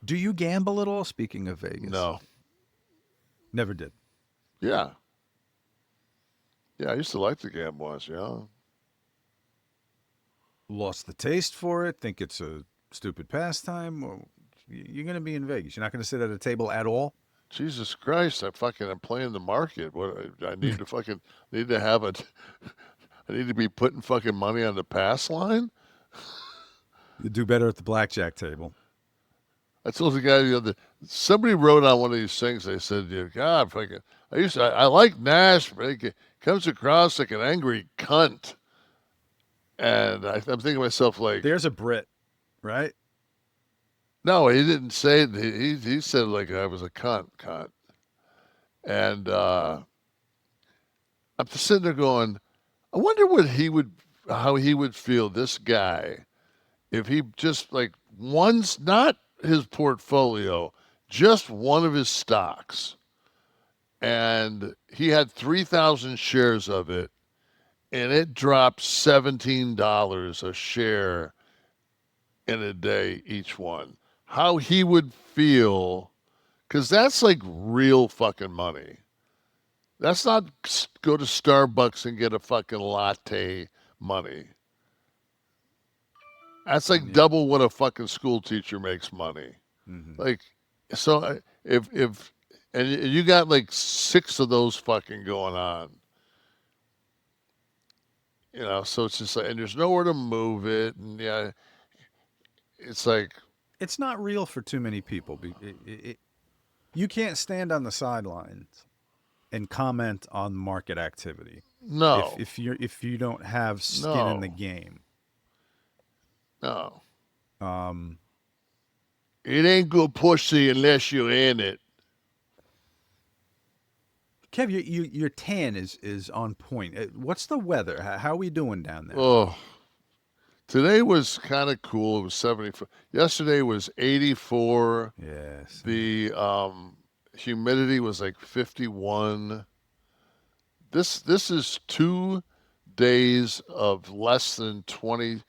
Do you gamble at all? Speaking of Vegas, No. never did. Yeah. Yeah, I used to like to gamble once, Lost the taste for it. Think it's a stupid pastime. Well, you're going to be in Vegas. You're not going to sit at a table at all. Jesus Christ, I'm playing the market. What I need to fucking need to have it. I need to be putting fucking money on the pass line. You do better at the blackjack table. I told the guy the other. Somebody wrote on one of these things. They said, "Yeah, God, fucking, I like Nash, but he comes across like an angry cunt." And I'm thinking to myself, like, There's a Brit, right? no, he didn't say it. He said like I was a cunt. And I'm just sitting there going, I wonder how he would feel, this guy, if he just like one's not his portfolio, just one of his stocks, and he had 3,000 shares of it, and it dropped $17 a share in a day each one. How he would feel, because that's like real fucking money. That's not go to Starbucks and get a fucking latte money. That's like Yeah. double what a fucking school teacher makes money. Mm-hmm. Like, so if and you got like six of those fucking going on, so it's just like, and there's nowhere to move it, and yeah, it's like, It's not real for too many people. You can't stand on the sidelines and comment on market activity no, if you don't have skin in the no, game. no. Um, It ain't good pussy unless you're in it. Kev, your tan is on point. What's the weather? How are we doing down there? Oh, today was kind of cool. It was 74. Yesterday was 84. Yes. The humidity was like 51. This is 2 days of less than 28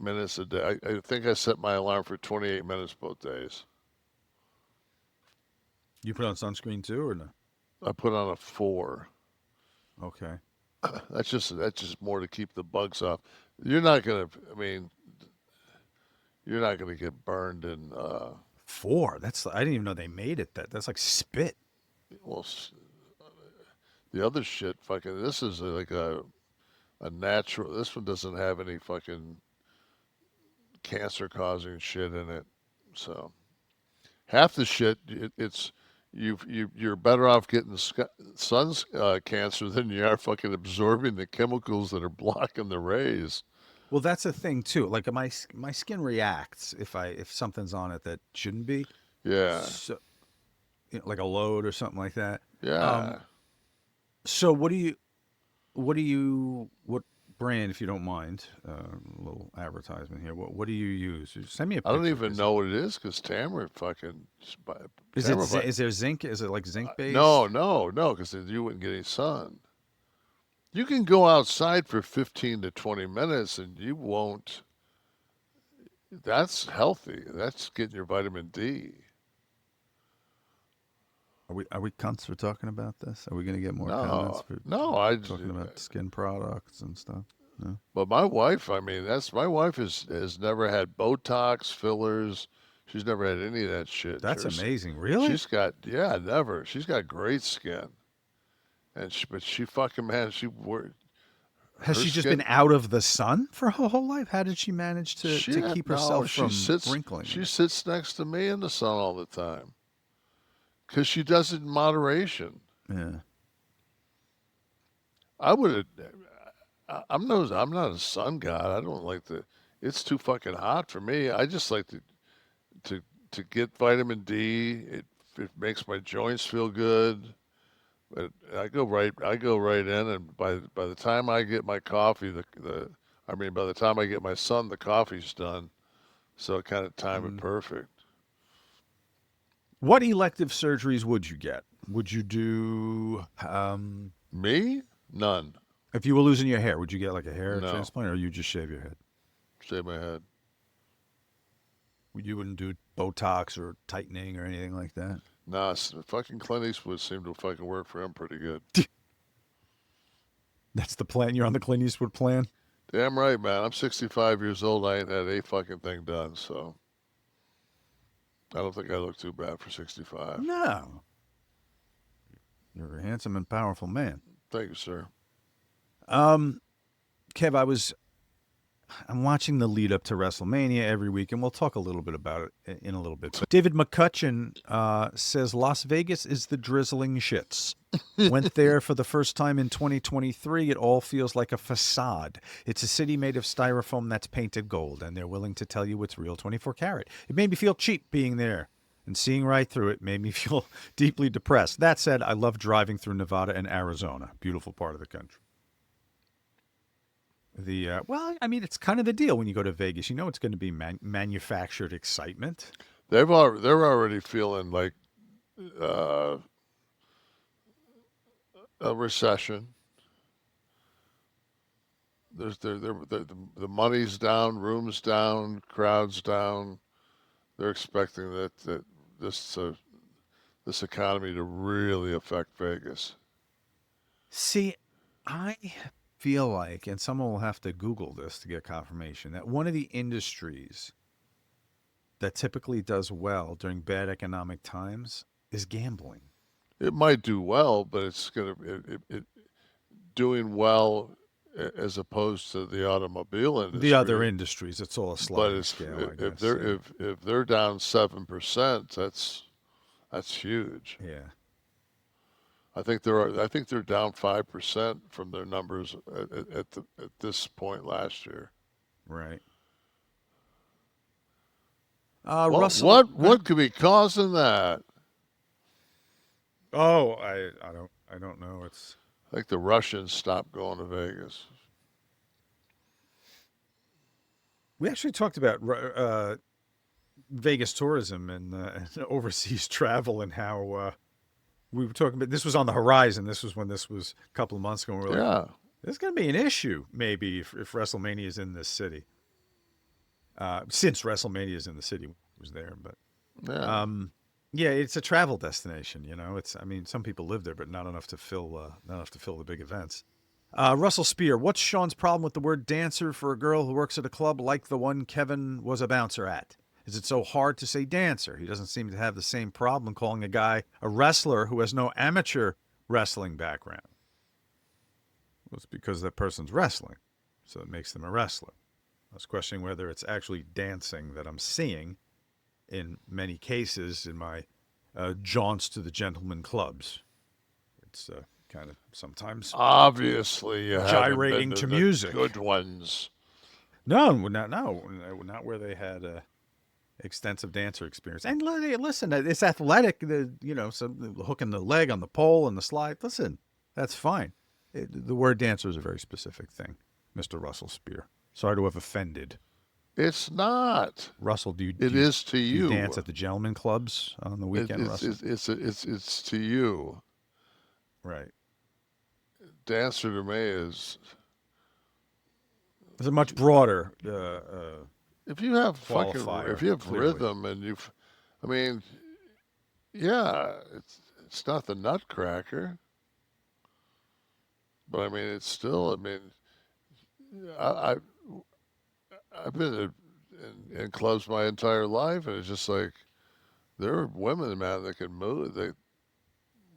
minutes a day. I think I set my alarm for 28 minutes both days. You put on sunscreen too, or no? I put on a 4. Okay. That's just more to keep the bugs off. You're not gonna. I mean, you're not gonna get burned in. 4. I didn't even know they made it that. That's like spit. Well, the other shit, fucking. This is like a natural. This one doesn't have any fucking cancer causing shit in it. So half the shit, it's you're better off getting sun's cancer than you are fucking absorbing the chemicals that are blocking the rays. Well, that's a thing too. Like my skin reacts if something's on it that shouldn't be. Yeah, So, like a load or something like that. Um, yeah. so what brand, if you don't mind, a little advertisement here. What do you use? Send me a I don't picture even because know what it is because Tamara fucking is it Tamara. is there zinc? Is it like zinc No, based? no, no, because you wouldn't get any sun. You can go outside for 15 to 20 minutes and you won't. That's healthy. That's getting your vitamin D. Are we cunts for talking about this? Are we going to get more comments No, for no, talking about skin products and stuff? No. but my wife, I mean, my wife has never had Botox, fillers. She's never had any of that shit. That's amazing. Really? Yeah, never. She's got great skin. But she fucking, man, Has her she just been skin, out of the sun for her whole life? How did she manage she to had, keep no, herself from wrinkling in she it? sits next to me in the sun all the time. Because she does it in moderation. Yeah. I would I'm not a sun god. I don't like it's too fucking hot for me. I just like to to get vitamin D. It makes my joints feel good. But I go right in, and by the time I get my coffee, by the time I get my sun, the coffee's done. So it kind of time it Mm. perfect. What elective surgeries would you get? Would you do Me? None. if you were losing your hair? Would you get like a hair No. transplant, or you just shave your head? Shave my head. You wouldn't do Botox or tightening or anything like that. Nah, fucking Clint Eastwood seemed to fucking work for him pretty good. That's the plan. You're on the Clint Eastwood plan. Damn right, man. I'm 65 years old. I ain't had a fucking thing done, so I don't think I look too bad for 65. No, you're a handsome and powerful man. Thank you, sir. Um, Kev, I'm watching the lead up to WrestleMania every week, and we'll talk a little bit about it in a little bit. But David McCutcheon says Las Vegas is the drizzling shits. Went there for the first time in 2023. It all feels like a facade. It's a city made of styrofoam that's painted gold, and they're willing to tell you it's real 24 karat. It made me feel cheap being there, and seeing right through it made me feel deeply depressed. That said, I love driving through Nevada and Arizona. Beautiful part of the country. Well, I mean, it's kind of the deal when you go to Vegas. You know it's going to be manufactured excitement. They're already feeling like uh, a recession. The money's down, rooms down, crowds down. They're expecting that this this economy to really affect Vegas. See, I feel like, and someone will have to Google this to get confirmation, that one of the industries that typically does well during bad economic times is gambling. It might do well, but it's gonna it doing well as opposed to the automobile The other industry. industries, it's all a But sliding it's, scale, I if guess. they're if they're down 7%, that's huge. Yeah, I think they're down 5% from their numbers at this point last year. right. What Russell, huh? what could be causing that? Oh, I don't know. It's I think the Russians stopped going to Vegas. we actually talked about Vegas tourism and overseas travel and how we were talking about this was on the horizon. This was when this was a couple of months ago. And we were like, Yeah, there's going to be an issue maybe if WrestleMania is in this city. Since WrestleMania is in the city, was there, but yeah. um, yeah, it's a travel destination. You know, it's I mean, some people live there, but not enough to fill the big events. Russell Spear, what's Sean's problem with the word dancer for a girl who works at a club like the one Kevin was a bouncer at? Is it so hard to say dancer? He doesn't seem to have the same problem calling a guy a wrestler who has no amateur wrestling background. Well, it's because that person's wrestling, so it makes them a wrestler. I was questioning whether it's actually dancing that I'm seeing in many cases in my jaunts to the gentlemen clubs. It's kind of sometimes Obviously, you haven't been gyrating to to the music. good ones. No, not where they had extensive dancer experience. And listen, it's athletic. So hooking the leg on the pole and the slide. Listen, that's fine. The word dancer is a very specific thing, Mr. Russell Spear. Sorry to have offended. It's not. Russell, It is to do you dance you. at the gentlemen clubs on the weekend, Russell? It's to you. Right. Dancer to me is It's a much broader if you have qualifier, if you have clearly. rhythm and I mean, yeah, it's not the Nutcracker, but I mean, it's still. I mean, I I've been in clubs my entire life, and it's just like there are women, man, that can move.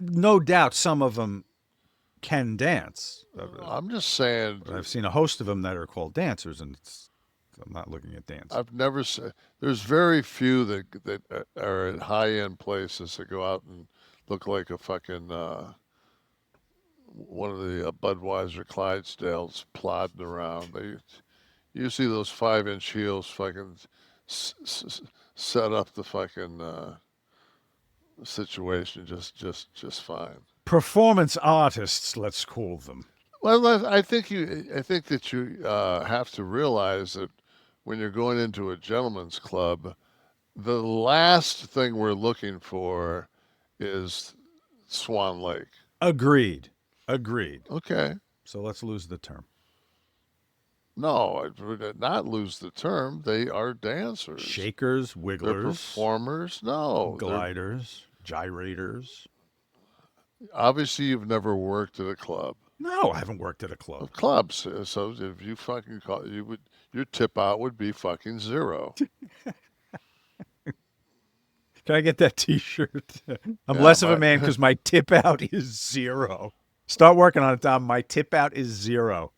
No doubt some of them can dance. I'm just saying, But I've seen a host of them that are called dancers, and I'm not looking at dancing. I've never seen. There's very few that are at high end places that go out and look like a fucking one of the Budweiser Clydesdales plodding around. You see those 5-inch heels fucking set up the fucking situation just fine. Performance artists, let's call them. Well, I think that you have to realize that when you're going into a gentleman's club, the last thing we're looking for is Swan Lake. Agreed. Agreed. Okay. So let's lose the term. No, I would not lose the term. They are dancers. Shakers, They're wigglers, performers. No, they're gliders, gyrators. obviously you've never worked at a club. No, I haven't worked at a club. Of clubs. So if you fucking call, your tip out would be fucking zero. Can I get that T-shirt? I'm Yeah, less of a man because my tip out is zero. Start working on it, Tom. My tip out is zero.